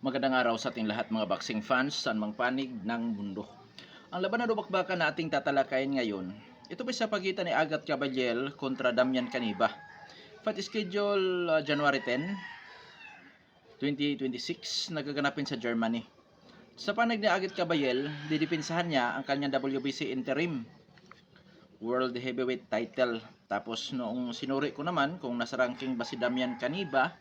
Magandang araw sa ating lahat mga boxing fans saan mang panig ng mundo. Ang laban na dubakbakan na ating tatalakayin ngayon, ito pa sa pagitan ni Agat Caballel kontra Damian Caniba. Fight schedule January 10, 2026, nagaganapin sa Germany. Sa panig ni Agat Caballel, didipinsahan niya ang kanyang WBC Interim World Heavyweight title. Tapos noong sinuri ko naman kung nasa ranking ba si Damian Caniba,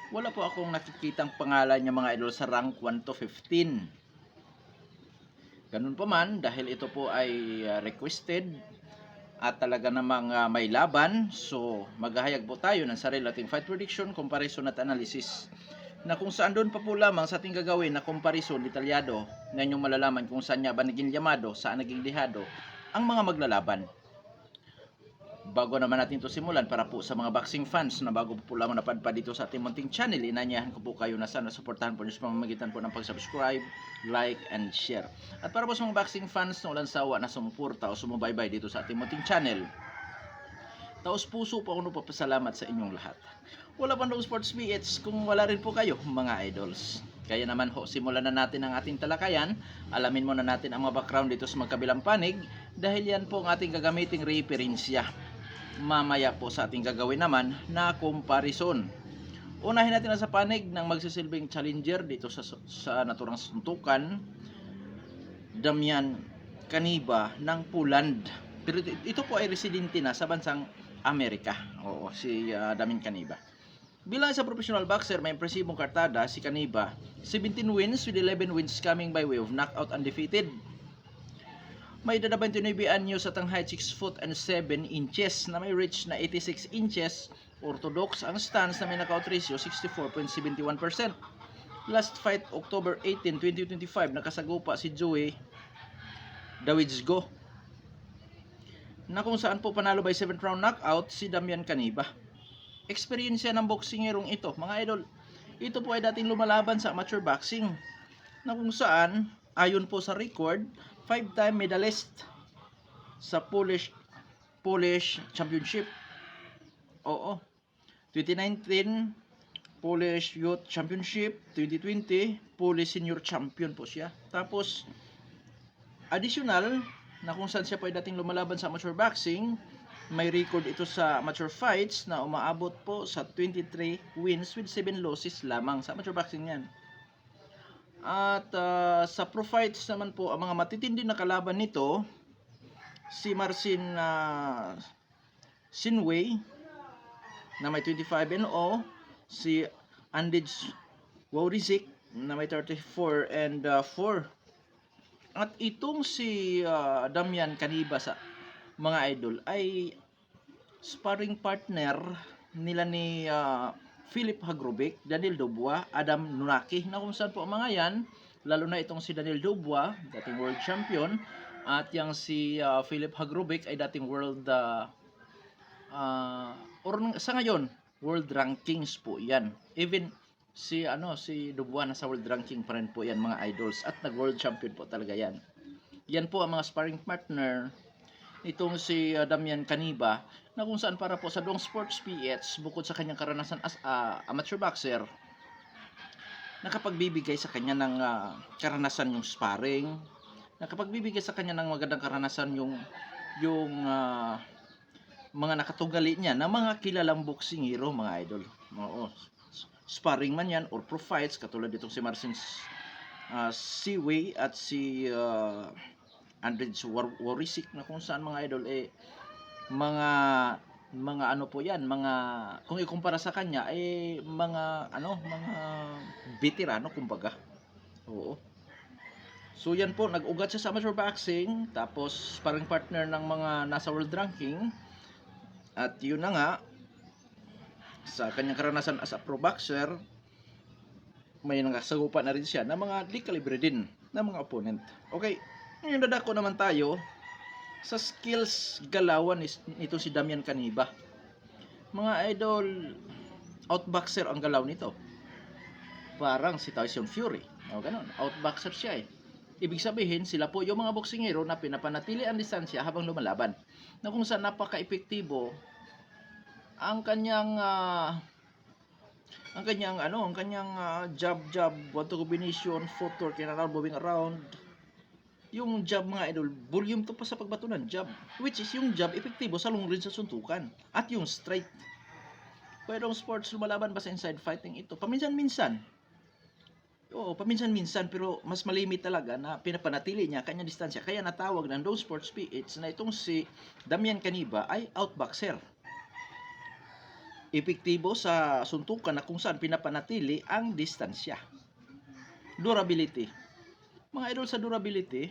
wala po akong nakikitang pangalan niya mga idol sa rank 1 to 15. Ganun pa man, dahil ito po ay requested at talaga namang may laban, so maghahayag po tayo ng sarili nating fight prediction, comparison at analysis na kung saan doon pa po lamang sa ating gagawin na comparison detalyado na inyong malalaman kung saan niya ba naging yamado, saan naging lihado ang mga maglalaban. Bago naman natin ito simulan, para po sa mga boxing fans na bago po lamang napadpad dito sa ating munting channel, inanyahan ko po kayo na sana suportahan po niyo sa pamamagitan po ng pag-subscribe, like, and share. At para po sa mga boxing fans na walang sawa na sumuporta o sumubaybay dito sa ating munting channel, taos puso po ako nagpapasalamat sa inyong lahat. Wala pang Sports PH kung wala rin po kayo mga idols. Kaya naman ho, simulan na natin ang ating talakayan. Alamin muna natin ang mga background dito sa magkabilang panig dahil yan po ang ating gagamiting referensya. Mamaya po sa ating gagawin naman na comparison. Unahin natin na sa panig ng magsisilbing challenger dito sa naturang suntukan, Damian Caniba ng Poland. Pero ito po ay residente na sa bansang Amerika. Oo, si Damian Caniba. Bilang sa professional boxer, may impresibong kartada si Caniba. 17 wins with 11 wins coming by way of knockout, undefeated. May edad na 29 anyo sa height 6 foot and 7 inches na may reach na 86 inches. Orthodox ang stance na may knockout ratio 64.71%. Last fight October 18, 2025, nakasagupa si Joey Dawidzgo na kung saan po panalo by 7th round knockout si Damian Caniba. Eksperyensya ng boksingerong ito, mga idol, ito po ay dating lumalaban sa amateur boxing na kung saan ayon po sa record, 5-time medalist sa Polish Championship. Oo. 2019 Polish Youth Championship, 2020 Polish Senior Champion po siya. Tapos additional na kung saan siya po ay dating lumalaban sa amateur boxing, may record ito sa amateur fights na umaabot po sa 23 wins with 7 losses lamang sa amateur boxing yan. At sa pro fights naman po, ang mga matitindi na kalaban nito, si Marcin Sinway na may 25-0, si Andej Wawrzyk na may 34-4. At itong si Damian Caniba sa mga idol ay sparring partner nila ni Philip Hagrovic, Daniel Dubois, Adam Nunaki, na kung saan po ang mga yan, lalo na itong si Daniel Dubois, dating world champion, at yung si Philip Hagrovic ay dating world or sa ngayon world rankings po yan. Even si Dubois nasa world ranking pa rin po yan mga idols, at nag world champion po talaga yan. Yan po ang mga sparring partner itong si Damian Caniba, na kung saan para po sa Dong Sports PH, bukod sa kanyang karanasan as amateur boxer, nakapagbibigay sa kanya ng karanasan yung sparring, nakapagbibigay sa kanya ng magandang karanasan yung mga nakatugali niya na mga kilalang boxing hero mga idol. Oo, sparring man yan or pro fights, katulad itong si Marcin Siway at si Andrej Wawrzyk, na kung saan mga idol mga ano po yan, mga kung ikumpara sa kanya mga veterano kumbaga. Oo. So yan po, nag-ugat siya sa amateur boxing, tapos sparring partner ng mga nasa world ranking, at yun na nga, sa kanyang karanasan as a pro boxer, may nakasagupa na rin siya na mga di kalibre din na mga opponent. Okay. Ngayon dadako naman tayo sa skills galawan nito si Damian Caniba. Mga idol, outboxer ang galaw nito. Parang si Tyson Fury. O ganun, outboxer siya eh. Ibig sabihin, sila po yung mga boksingero na pinapanatili ang distansya habang lumalaban. Na kung saan napaka-epektibo ang kanyang Ang kanyang jab, one to combination, footwork in around, moving around. Yung jab mga idol, volume to pa sa pagbato ng jab. Which is yung jab, epektibo sa long range sa suntukan. At yung straight. Pwedong sports lumalaban ba sa inside fighting ito? Paminsan-minsan. Oo, paminsan-minsan pero mas malimit talaga na pinapanatili niya kanyang distansya. Kaya natawag ng those sports PH na itong si Damian Caniba ay outboxer. Epektibo sa suntukan na kung saan pinapanatili ang distansya. Durability. Mga idol, sa durability,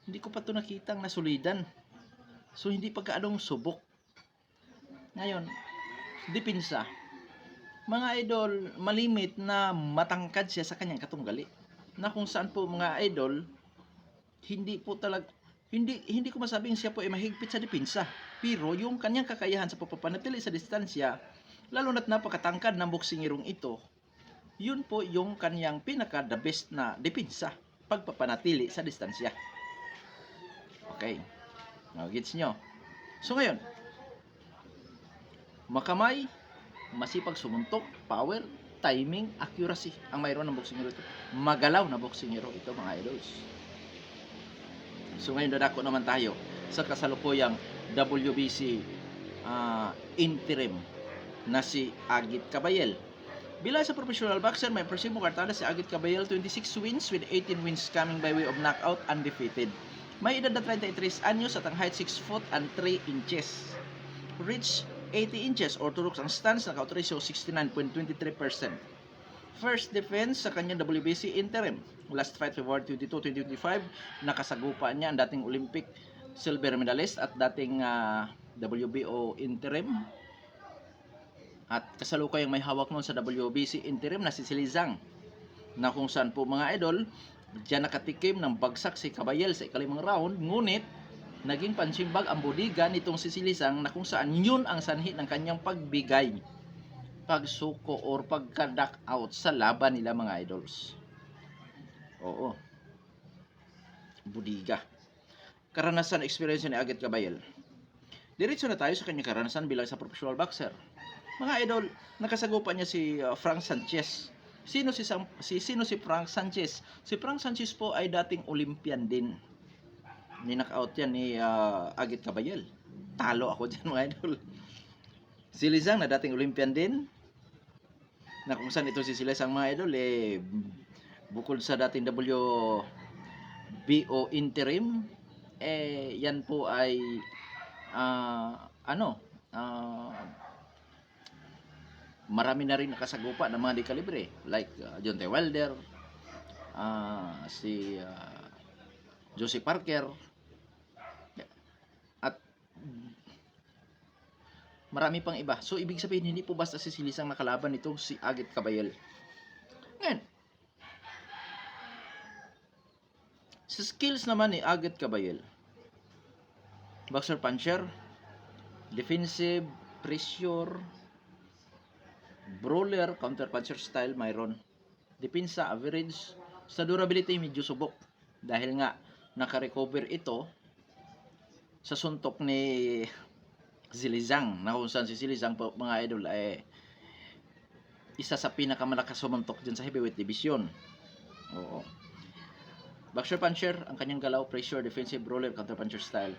hindi ko pa ito nakitang nasulidan. So, hindi pagkaanong subok. Ngayon, dipinsa. Mga idol, malimit na matangkad siya sa kanyang katunggali. Na kung saan po mga idol, hindi ko masabing siya po ay mahigpit sa dipinsa. Pero yung kanyang kakayahan sa pagpapanatili sa distansya, lalo na't napakatangkad ng boksingirong ito, yun po yung kanyang pinaka the best na dipinsa, pagpapanatili sa distansya. Okay. Now, gets nyo? So ngayon, makamay, masipag sumuntok, power, timing, accuracy ang mayroon ng boksingero ito. Magalaw na boksingero ito mga idols. So ngayon dadako naman tayo sa kasalukuyang WBC interim na si Agit Kabayel. Bilang sa professional boxer, may Persimo Cartada si Agit Kabayel, 26 wins with 18 wins coming by way of knockout, undefeated. May edad na 33 anyos at ang height 6 foot and 3 inches. Reach 80 inches orthodox ang stance, knockout ratio 69.23%. First defense sa kanyang WBC interim. Last fight February 22, 2025, nakasagupa niya ang dating Olympic silver medalist at dating WBO interim. At kasalukuyang may hawak noon sa WBC interim na si Silizang, na kung saan po mga idol, diyan nakatikim ng bagsak si Kabayel sa ikalimang round, ngunit naging pansimbag ang bodiga nitong si Silizang na kung saan yun ang sanhi ng kanyang pagbigay, pagsuko or pagka-knock out sa laban nila mga idols. Oo. Bodiga. Karanasan, experience ni Agit Kabayel. Diretso na tayo sa kanyang karanasan bilang sa professional boxer. Mga idol, nakasagupa niya si Frank Sanchez. Sino si Frank Sanchez? Si Frank Sanchez po ay dating Olympian din. Ni-knockout yan ni Agit Kabayel. Talo ako dyan mga idol. Si Lizang na dating Olympian din. Na kung saan ito si Silizang mga idol, bukod sa dating WBO interim, yan po ay marami na rin nakasagupa ng mga di kalibre like John T. Wilder, si Josie Parker, at marami pang iba. So ibig sabihin hindi po basta si Silizang nakalaban nito si Agit Kabayel. Ngayon, sa skills naman ni Agit Kabayel, boxer puncher, defensive, pressure, brawler, counter puncher style mayroon. Depensa, average. Sa durability medyo subok dahil nga naka-recover ito sa suntok ni Silizang, na kung saan si Silizang po mga idol ay isa sa pinakamalakas sumuntok dyan sa heavyweight division. Oo. Boxer puncher, ang kanyang galaw, pressure, defensive, brawler, counter puncher style.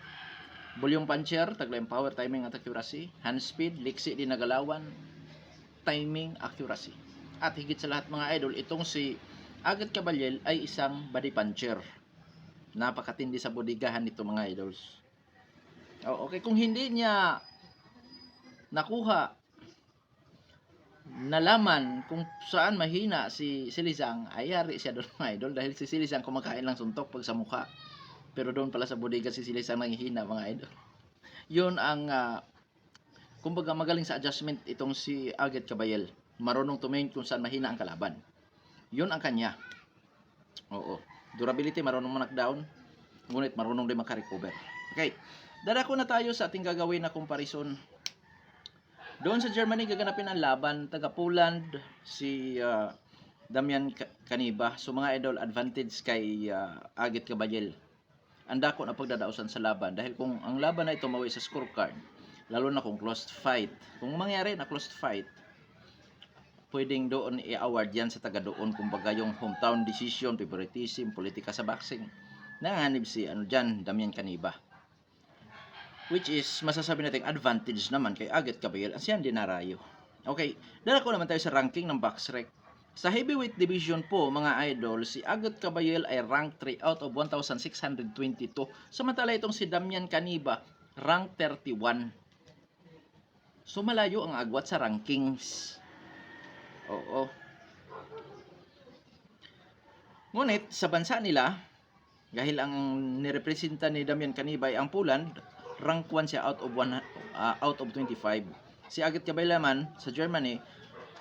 Volume puncher, taglayang power, timing at accuracy. Hand speed, liksi din nagalawan, timing, accuracy. At higit sa lahat mga idol, itong si Agit Kabayel ay isang body puncher. Napakatindi sa bodigahan nito mga idols. Okay, kung hindi niya nakuha, nalaman kung saan mahina si Silizang, ay yari siya doon mga idol, dahil si Silizang kumakain lang suntok pag sa mukha. Pero doon pala sa bodiga si Silizang nanghihina mga idol. Yun ang kumbaga magaling sa adjustment itong si Agit Kabayel. Marunong tumingin kung saan mahina ang kalaban. Yun ang kanya. Oo. Durability, marunong ma-knockdown. Ngunit marunong din makarecover. Okay. Dadako na tayo sa ating gagawin na comparison. Doon sa Germany, gaganapin ang laban. Taga Poland, si Damian Caniba. So mga idol, advantage kay Agit Kabayel. Andako na pagdadaosan sa laban. Dahil kung ang laban na ito mawi sa scorecard, lalo na kung closed fight. Kung mangyari na closed fight, pwedeng doon i-award yan sa taga doon, kumbaga yung hometown decision, favoritism, politika sa boxing. Nanganib si Damian Caniba. Which is masasabi natin advantage naman kay Agat Kabayel as yan dinarayo. Okay, dala ko naman tayo sa ranking ng BoxRec. Sa heavyweight division po mga idol, si Agat Kabayel ay rank 3 out of 1,622. Samantala itong si Damian Caniba, rank 31. So malayo ang agwat sa rankings. Oo. Ngunit sa bansa nila, dahil ang nirepresenta ni Damian Caniba ay ang Poland, rank 1 siya out of 25. Si Agat Kabayel naman sa Germany,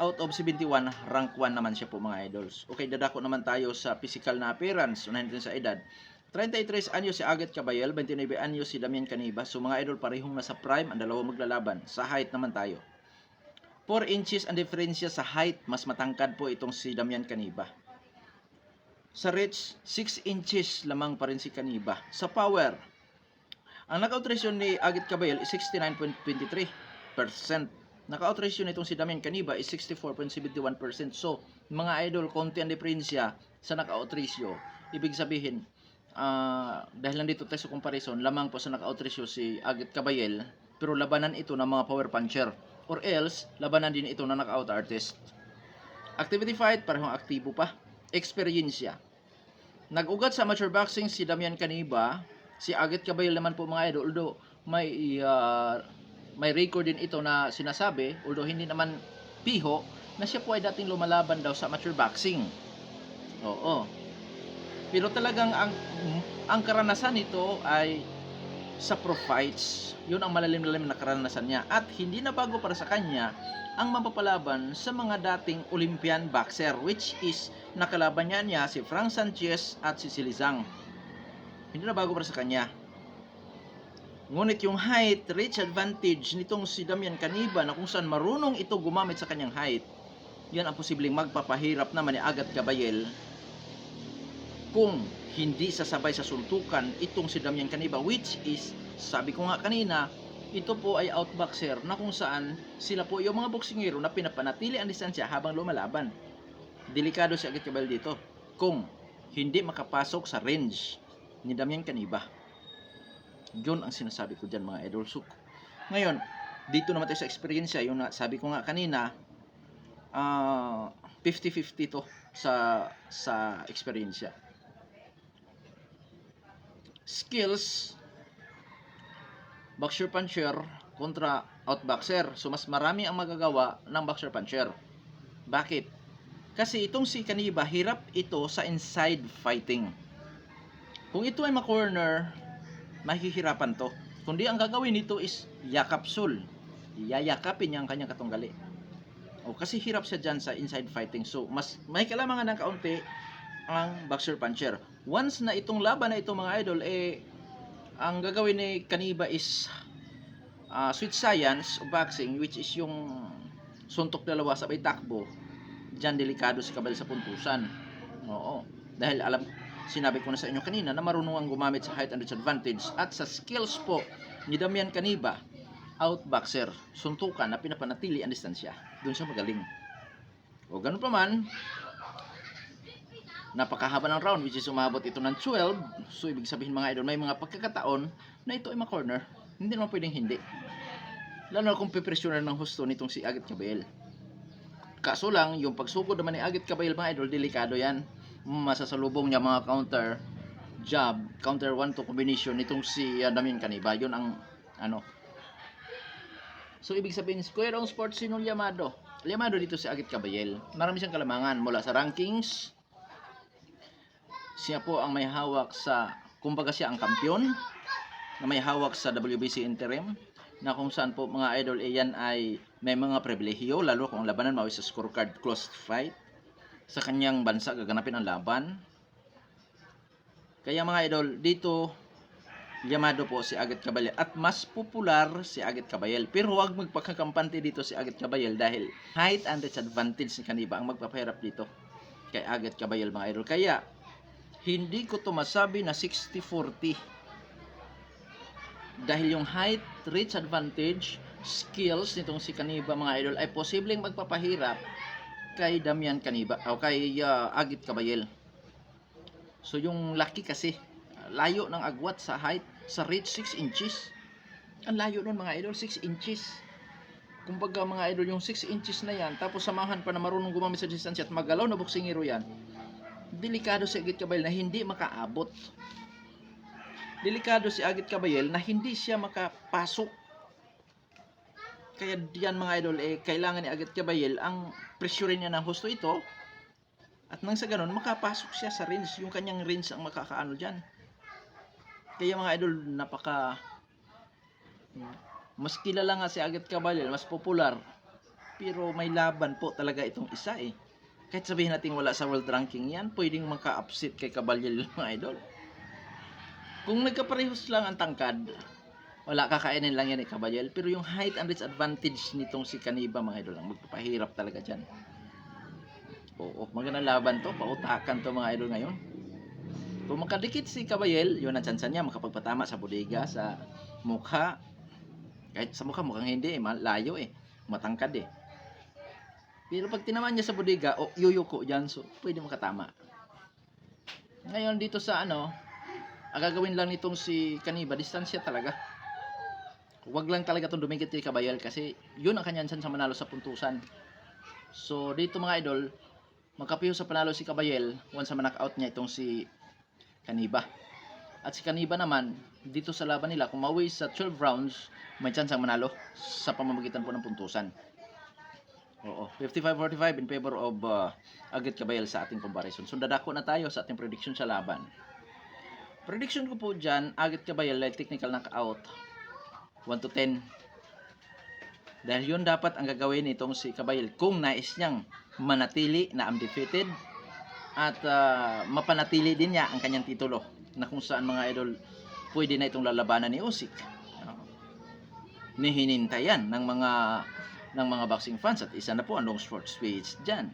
out of 71, rank 1 naman siya po mga idols. Okay, dadako naman tayo sa physical na appearance, unahin natin sa edad. 33 anyos si Agat Kabayel, 29 anyos si Damian Caniba. So mga idol, parehong nasa prime, ang dalawa maglalaban. Sa height naman tayo. 4 inches ang diferensya sa height, mas matangkad po itong si Damian Caniba. Sa reach, 6 inches lamang pa rin si Caniba. Sa power, ang knockout ratio ni Agat Kabayel is 69.23%. Knockout ratio nitong si Damian Caniba is 64.71%. So, mga idol, konti ang diferensya sa knockout ratio. Ibig sabihin, dahil lang dito tayo sa comparison, lamang po sa knockout ratio si Agat Kabayel, pero labanan ito ng mga power puncher. Or else, labanan din ito ng knockout artist. Activity fight, parehong aktibo pa. Experience. Nag-ugat sa amateur boxing si Damian Caniba. Si Agat Kabayel naman po mga idol, although may record din ito na sinasabi, although hindi naman piho, na siya po ay dating lumalaban daw sa amateur boxing. Oo. Pero talagang ang karanasan nito ay sa pro fights. Yun ang malalim-lalim na karanasan niya. At hindi na bago para sa kanya ang mapapalaban sa mga dating Olympian boxer, which is nakalaban niya si Frank Sanchez at si Silizang. Hindi na bago para sa kanya. Ngunit yung height, reach advantage nitong si Damian Caniba na kung saan marunong ito gumamit sa kanyang height, yan ang posibleng magpapahirap naman ni Agat Kabayel kung hindi sasabay sa suntukan itong si Damian Caniba, which is, sabi ko nga kanina, ito po ay outboxer na kung saan sila po yung mga boksingero na pinapanatili ang distansya habang lumalaban. Delikado si Agat Kabayel dito kung hindi makapasok sa range ni Damian Caniba. Yun ang sinasabi ko dyan mga idol. So, ngayon, dito naman tayo sa experience, yung sabi ko nga kanina, 50-50 to sa experience. Skills, boxer puncher kontra outboxer. So, mas marami ang magagawa ng boxer puncher. Bakit? Kasi itong si Caniba, hirap ito sa inside fighting. Kung ito ay ma-corner, mahihirapan to. Kundi ang gagawin nito is yakapsul. Yayakapin niya ang kanyang katunggali. O kasi hirap siya dyan sa inside fighting. So, mas may kailangan ng kaunti ang boxer puncher. Once na itong laban na itong mga idol, ang gagawin ni Caniba is sweet science of boxing, which is yung suntok dalawa sabay takbo. Diyan delikado si Kabayel sa puntusan. Oo. Dahil sinabi ko na sa inyo kanina na marunong ang gumamit sa height and reach advantage at sa skills po ni Damian Caniba, outboxer, suntukan na pinapanatili ang distansya. Doon siya magaling. O ganun pa man, napakahaba ng round which is umabot ito ng 12. So ibig sabihin mga idol, may mga pagkakataon na ito ay ma-corner. Hindi naman pwedeng hindi. Lalo na kung pipresyonan ng husto nitong si Agat Kabayel. Kaso lang, yung pagsugod naman ni Agat Kabayel mga idol, delikado yan. Masasalubong niya mga counter jab, counter 1-2 combination nitong si Damian Caniba. Yun ang so ibig sabihin, Square on Sports sinong Llamado dito si Agat Kabayel. Marami siyang kalamangan mula sa rankings. Siya po ang may hawak sa, kumbaga siya ang kampiyon na may hawak sa WBC interim, na kung saan po mga idol yan ay may mga pribilehiyo, lalo kung labanan mawis sa scorecard close fight. Sa kanyang bansa gaganapin ang laban. Kaya mga idol, dito Llamado po si Agat Kabayel at mas popular si Agat Kabayel. Pero huwag magpakakampante dito si Agat Kabayel dahil height and disadvantage ni Caniba ang magpapahirap dito kay Agat Kabayel mga idol. Kaya hindi ko to masabi na 60-40 dahil yung height, reach advantage, skills nitong si Caniba mga idol ay posibleng magpapahirap kay Damian Caniba o kay Agit Kabayel. So yung laki kasi, layo ng agwat sa height, sa reach 6 inches. Ang layo nun mga idol, 6 inches. Kumbaga mga idol, yung 6 inches na yan, tapos samahan pa na marunong gumamit sa distansya at magalaw na boksingero yan, delikado si Agit Kabayel na hindi makaabot. Delikado si Agit Kabayel na hindi siya makapasok. Kaya diyan mga idol, kailangan ni Agit Kabayel ang pressurein niya ng husto ito, at nang sa ganun, makapasok siya sa range. Yung kanyang range ang makakaano dyan. Kaya mga idol, mas kilala nga si Agit Kabayel, mas popular. Pero may laban po talaga itong isa eh. Kahit sabihin natin wala sa world ranking yan, pwedeng maka-upset kay Kabayel mga idol. Kung nagkaparehos lang ang tangkad, wala, kakainin lang yan ni Kabayel. Pero yung height and reach advantage nitong si Caniba mga idol, ang magpapahirap talaga dyan. Oo, magandang laban to, pautakan to mga idol ngayon. Kung makadikit si Kabayel, yun ang tsansa niya, makapagpatama sa bodega, sa mukha. Kahit sa mukha, mukhang hindi, malayo matangkad Pero pag tinaman niya sa bodega, yuyuko dyan, so pwede makatama. Ngayon dito sa ang gagawin lang nitong si Caniba, distansya talaga. Huwag lang talaga itong dumikit kay Kabayel kasi yun ang kanyang chance sa manalo sa puntusan. So dito mga idol, magkapiho sa panalo si Kabayel once sa knock-out niya itong si Caniba. At si Caniba naman, dito sa laban nila, kung mauwi sa 12 rounds, may chance ang manalo sa pamamagitan po ng puntusan. Oo, 55-45 in favor of Agit Kabayel sa ating comparison. So dadako na tayo sa ating prediction sa laban. Prediction ko po dyan, Agit Kabayel like technical knockout 1-10. Dahil yun dapat ang gagawin nitong si Kabayel kung nais niyang manatili na undefeated at mapanatili din niya ang kanyang titulo, na kung saan mga idol pwede na itong lalabanan ni Usyk. Nihinintayan ng mga boxing fans, at isa na po ang Long Sports page dyan.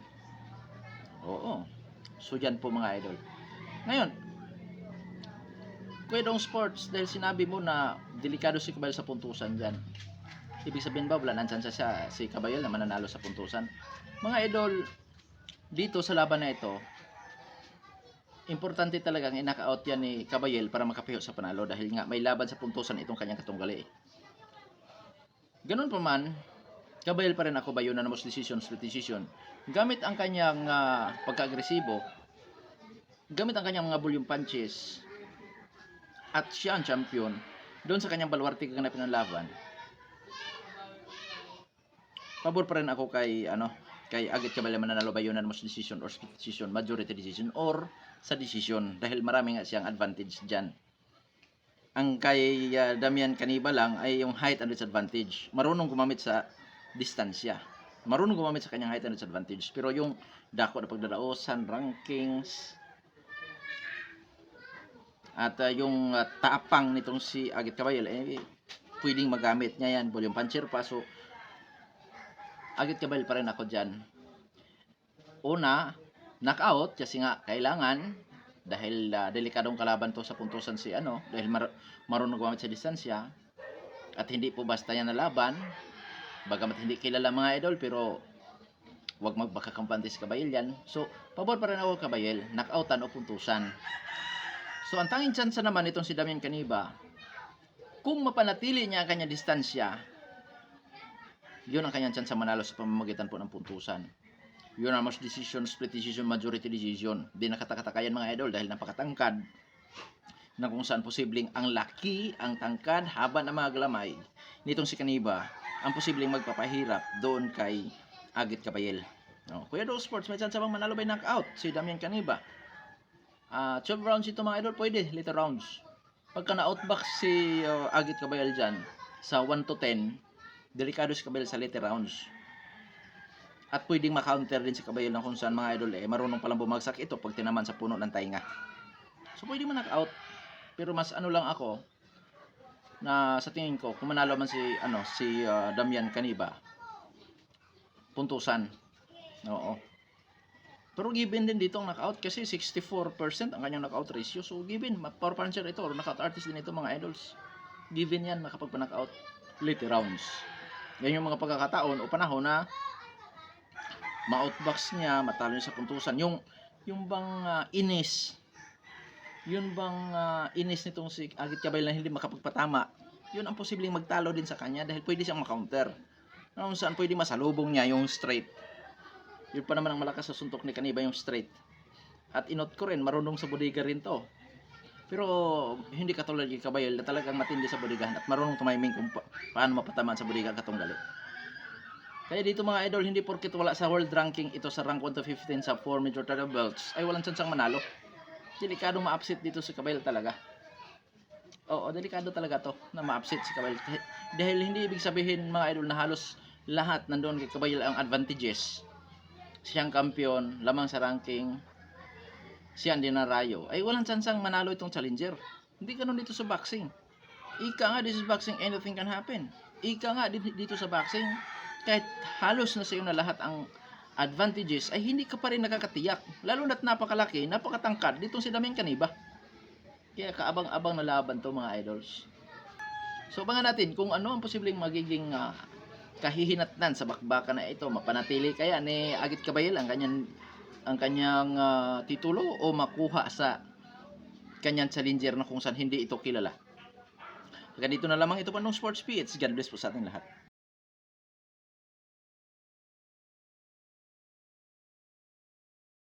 Oo, so dyan po mga idol. Ngayon, Kuya Long Sports, dahil sinabi mo na delikado si Kabayel sa puntusan dyan, ibig sabihin ba wala nang chance siya si Kabayel na mananalo sa puntusan? Mga idol, dito sa laban na ito, importante talagang i-knockout yan ni Kabayel para makapiho sa panalo, dahil nga may laban sa puntusan itong kanyang katunggali. Ganun pa man, Kabayel pa rin ako ba yun na most decision, split decision. Gamit ang kanyang pagka-agresibo, gamit ang kanyang mga volume punches, at siya ang champion doon sa kanyang baluarte kaganapin ng laban. Pabor pa rin ako kay Agit Kabayel mananalo ba yun na most decision or split decision, majority decision or sa decision, dahil marami nga siyang advantage dyan. Ang kay Damian Caniba lang ay yung height and disadvantage. Marunong gumamit sa distansya. Marunong gumamit sa kanyang height and disadvantage. Pero yung dako na pagdadaosan, rankings, at yung tapang nitong si Agit Kabayel, pwedeng magamit niya yan. Volume puncher pa. So, Agit Kabayel pa rin ako dyan. Una, knockout kasi nga kailangan, dahil delikadong kalaban to sa puntusan si dahil marunong gumamit sa distansya, at hindi po basta yan na laban, bagamat hindi kilala mga idol, pero wag magbakakampante si Kabayel yan. So pabor pa rin ako Kabayel, knockoutan o puntusan. So ang tanging chance naman itong si Damian Caniba, kung mapanatili niya ang kanyang distansya, yun ang kanyang chance manalo sa pamamagitan po ng puntusan. Yun ang most decision, split decision, majority decision. Di nakatakatakayan mga idol dahil napakatangkad, na kung saan posibleng ang laki, ang tangkad, haba ng mga galamay nitong si Caniba ang posibleng magpapahirap doon kay Agit Kabayel. Kuya Do Sports, may chance bang manalo by knockout si Damian Caniba? 12 rounds ito mga idol, pwede, later rounds. Pagka na-outbox si Agit Kabayel dyan sa 1-10, delikado si Kabayel sa later rounds. At pwedeng ma-counter din si Kabayel na kung saan mga idol marunong palang bumagsak ito pag tinaman sa puno ng tainga. So pwede man knock-out. Pero mas lang ako na sa tingin ko, kung manalo man si Damian Caniba, puntusan. Oo. Pero given din dito ang knockout kasi 64% ang kanyang knockout ratio. So given, power puncher ito or knockout artist din ito mga idols. Given yan makapagpa-knockout later rounds. Yan yung mga pagkakataon o panahon na ma-outbox niya, matalo niya sa puntusan. Yung bang inis nitong si Agit Cabay na hindi makapagpatama, yun ang posibleng magtalo din sa kanya dahil pwede siyang ma-counter. Kung saan pwede masalubong niya yung straight. Yun pa naman ang malakas sa suntok ni Kaniba, yung straight. At inot ko rin, marunong sa bodega rin to. Pero hindi katulad ni Kabayel na talagang matindi sa bodegahan at marunong tumiming kung paano mapatamaan sa bodega katong gali. Kaya dito mga idol, hindi porket wala sa world ranking ito sa rank 1 to 15 sa 4 major title belts ay walang tsansang manalo. Delikado ma-upset dito si Kabayel talaga. Oo, delikado talaga to na ma-upset si Kabayel. Dahil hindi ibig sabihin mga idol na halos lahat nandoon kay Kabayel ang advantages. Siyang kampiyon, lamang sa ranking, siya din na rayo. Ay walang tsansang manalo itong challenger. Hindi ganun dito sa boxing. Ika nga, this is boxing, anything can happen. Ika nga dito sa boxing, kahit halos na sa iyo na lahat ang advantages, ay hindi ka pa rin nakakatiyak. Lalo na't napakalaki, napakatangkad ditong si Damian Kaniba. Kaya kaabang-abang na laban to mga idols. So abangan natin kung ano ang posibleng magiging kahihinatnan sa bakbakan na ito. Mapanatili kaya ni Agit Kabayel ang kanyang titulo o makuha sa kanyang challenger na kung saan hindi ito kilala. Ganito na lamang ito pa ng Sports PH. God bless po sa ating lahat.